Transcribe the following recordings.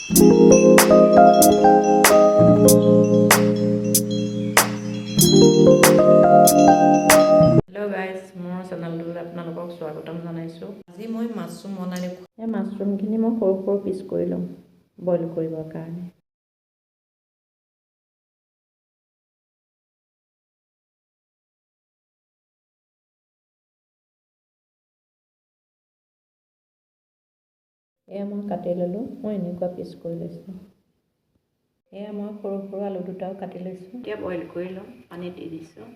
Hello guys, মোৰ চেনেলটোত আপোনালোকক স্বাগতম জনাইছোঁ। আজি মই মাছৰুম বনাই দেখুৱাম। এই মাছৰুমখিনি মই সৰু সৰু পিচ কৰি ল'ম বইল কৰিবৰ কাৰণে। এয়া মই কাটি ল'লোঁ, মই এনেকুৱা পিচ কৰি লৈছোঁ। এয়া মই সৰু সৰু আলু দুটাও কাটি লৈছোঁ। এতিয়া বইল কৰি ল'ম, পানী দি দিছোঁ।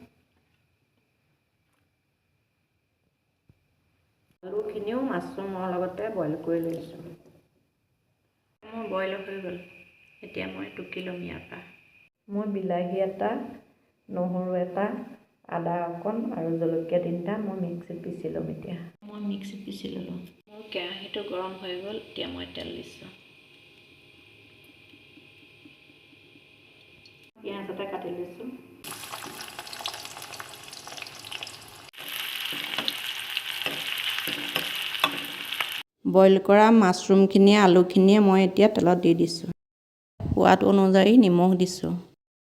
আলুখিনিও মাছৰুমৰ লগতে বইল কৰি লৈছোঁ। মোৰ বইল হৈ গ'ল, এতিয়া মই টুকি ল'ম ইয়াৰ পৰা। মই বিলাহী এটা, নহৰু এটা, আদা অকণ আৰু জলকীয়া 3টা মই মিক্সিত পিচি ল'ম। এতিয়া মই মিক্সিত পিচি ল'লোঁ। মোৰ কেৰাহীটো গৰম হৈ গ'ল, এতিয়া মই তেল দিছোঁ। পিঁয়াজ এটা কাটি লৈছোঁ। বইল কৰা মাছৰুমখিনিয়ে আলুখিনিয়ে মই এতিয়া তেলত দি দিছোঁ। সোৱাদ অনুযায়ী নিমখ দিছোঁ।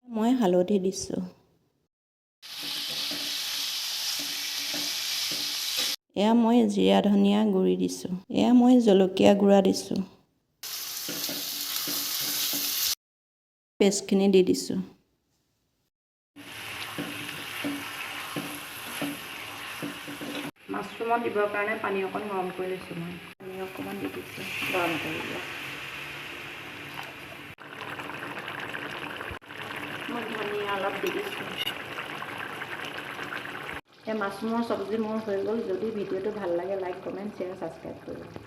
মই হালধি দিছোঁ। এয়া মই জিৰা ধনিয়া গুড়ি দিছোঁ। এয়া মই জলকীয়া গুড়া দিছোঁ। পেষ্টখিনি দি দিছোঁ। মাছৰুমত দিবৰ কাৰণে পানী অকণ গৰম কৰি লৈছোঁ। মই পানী অকণমান দি দিছোঁ গৰম কৰি লৈ। মই ধনিয়া অলপ দি দিছোঁ। এই মাছৰুমৰ চব্জি মোৰ হৈ গ'ল। যদি ভিডিঅ'টো ভাল লাগে লাইক, কমেণ্ট, শ্বেয়াৰ, ছাবস্ক্ৰাইব কৰিব।